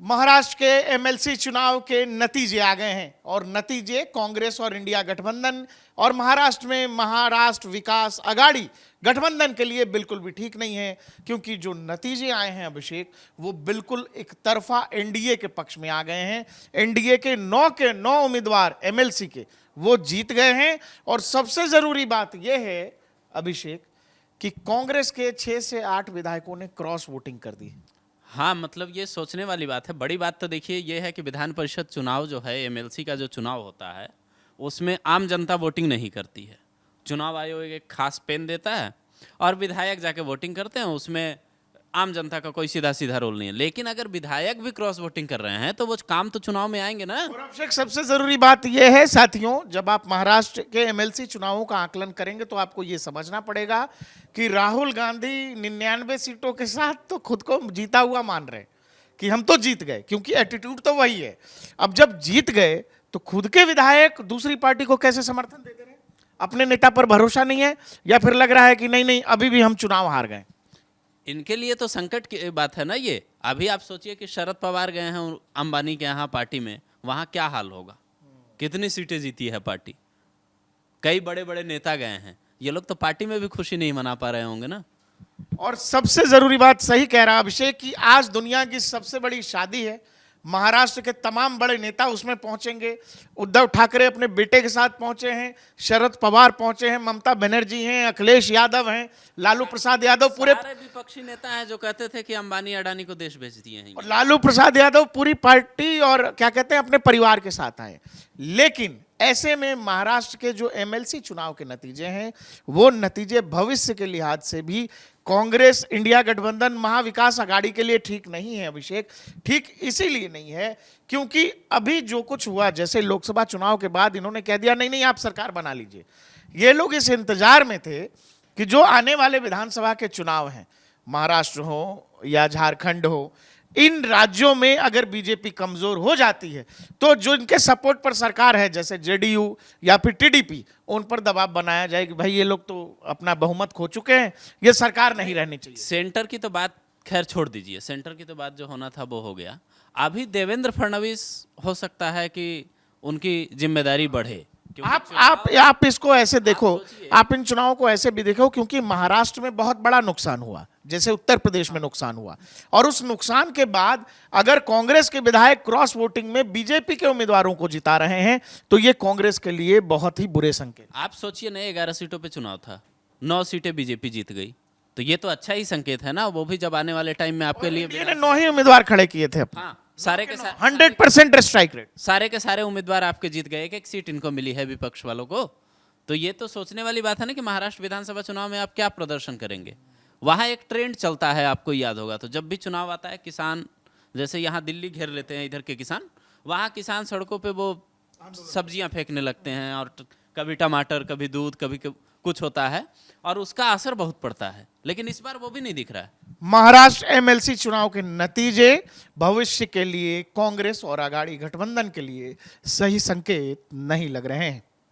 महाराष्ट्र के एमएलसी चुनाव के नतीजे आ गए हैं और नतीजे कांग्रेस और इंडिया गठबंधन और महाराष्ट्र में महाराष्ट्र विकास आघाड़ी गठबंधन के लिए बिल्कुल भी ठीक नहीं है, क्योंकि जो नतीजे आए हैं अभिषेक वो बिल्कुल एक तरफा एनडीए के पक्ष में आ गए हैं। एनडीए के 9 उम्मीदवार एमएलसी के वो जीत गए हैं और सबसे जरूरी बात यह है अभिषेक कि कांग्रेस के 6 से 8 विधायकों ने क्रॉस वोटिंग कर दी। हाँ, मतलब ये सोचने वाली बात है। बड़ी बात तो देखिए ये है कि विधान परिषद चुनाव जो है, एमएलसी का जो चुनाव होता है उसमें आम जनता वोटिंग नहीं करती है। चुनाव आयोग एक खास पेन देता है और विधायक जाके वोटिंग करते हैं, उसमें आम जनता का कोई सीधा सीधा रोल नहीं है। लेकिन अगर विधायक भी क्रॉस वोटिंग कर रहे हैं तो वो काम तो चुनाव में आएंगे ना। और अभिषेक सबसे जरूरी बात यह है साथियों, जब आप महाराष्ट्र के एमएलसी चुनावों का आकलन करेंगे तो आपको यह समझना पड़ेगा कि राहुल गांधी 99 सीटों के साथ तो खुद को जीता हुआ मान रहे कि हम तो जीत गए, क्योंकि एटीट्यूड तो वही है। अब जब जीत गए तो खुद के विधायक दूसरी पार्टी को कैसे समर्थन देते रहे? अपने नेता पर भरोसा नहीं है या फिर लग रहा है कि नहीं अभी भी हम चुनाव हार गए? इनके लिए तो संकट की बात है ना ये। अभी आप सोचिए कि शरद पवार गए हैं अंबानी के यहाँ पार्टी में, वहाँ क्या हाल होगा, कितनी सीटें जीती है पार्टी, कई बड़े बड़े नेता गए हैं, ये लोग तो पार्टी में भी खुशी नहीं मना पा रहे होंगे ना। और सबसे जरूरी बात सही कह रहा अभिषेक कि आज दुनिया की सबसे बड़ी शादी है, महाराष्ट्र के तमाम बड़े नेता उसमें पहुंचेंगे। उद्धव ठाकरे अपने बेटे के साथ पहुंचे हैं, शरद पवार पहुंचे हैं, ममता बनर्जी हैं, अखिलेश यादव हैं, लालू प्रसाद यादव, पूरे विपक्षी नेता हैं जो कहते थे कि अंबानी अडानी को देश बेच दिए हैं। लालू प्रसाद यादव पूरी पार्टी और क्या कहते हैं अपने परिवार के साथ आए। लेकिन ऐसे में महाराष्ट्र के जो एमएलसी चुनाव के नतीजे हैं वो नतीजे भविष्य के लिहाज से भी कांग्रेस इंडिया गठबंधन महाविकास आघाड़ी के लिए ठीक नहीं है अभिषेक। ठीक इसीलिए नहीं है क्योंकि अभी जो कुछ हुआ, जैसे लोकसभा चुनाव के बाद इन्होंने कह दिया नहीं आप सरकार बना लीजिए। ये लोग इस इंतजार में थे कि जो आने वाले विधानसभा के चुनाव हैं, महाराष्ट्र हो या झारखंड हो, इन राज्यों में अगर बीजेपी कमजोर हो जाती है तो जो इनके सपोर्ट पर सरकार है जैसे जेडीयू या फिर टीडीपी, उन पर दबाव बनाया जाए कि भाई ये लोग तो अपना बहुमत खो चुके हैं, ये सरकार नहीं रहनी चाहिए। सेंटर की तो बात खैर छोड़ दीजिए, सेंटर की तो बात जो होना था वो हो गया। अभी देवेंद्र फडणवीस हो सकता है कि उनकी जिम्मेदारी बढ़े। आप इसको ऐसे देखो, आप इन चुनावों को ऐसे भी देखो क्योंकि महाराष्ट्र में बहुत बड़ा नुकसान हुआ, जैसे उत्तर प्रदेश में नुकसान हुआ, और उस नुकसान के बाद अगर कांग्रेस के विधायक क्रॉस वोटिंग में बीजेपी के उम्मीदवारों को जिता रहे हैं तो ये कांग्रेस के लिए बहुत ही बुरे संकेत। आप सोचिए ना, 11 सीटों पे चुनाव था, 9 सीटें बीजेपी जीत गई, तो ये तो अच्छा ही संकेत है ना। वो भी जब आने वाले टाइम में आपके लिए 9 ही उम्मीदवार खड़े किए थे। हाँ, सारे के सारे 100% स्ट्राइक रेट, सारे के सारे उम्मीदवार आपके जीत गए, एक सीट इनको मिली है विपक्ष वालों को। तो ये तो सोचने वाली बात है ना कि महाराष्ट्र विधानसभा चुनाव में आप क्या प्रदर्शन करेंगे। वहाँ एक ट्रेंड चलता है, आपको याद होगा, तो जब भी चुनाव आता है किसान, जैसे यहाँ दिल्ली घेर लेते हैं इधर के किसान, वहाँ किसान सड़कों पे वो सब्जियाँ फेंकने लगते हैं और कभी टमाटर, कभी दूध, कभी कुछ होता है और उसका असर बहुत पड़ता है। लेकिन इस बार वो भी नहीं दिख रहा है। महाराष्ट्र एमएलसी चुनाव के नतीजे भविष्य के लिए कांग्रेस और आघाड़ी गठबंधन के लिए सही संकेत नहीं लग रहे हैं।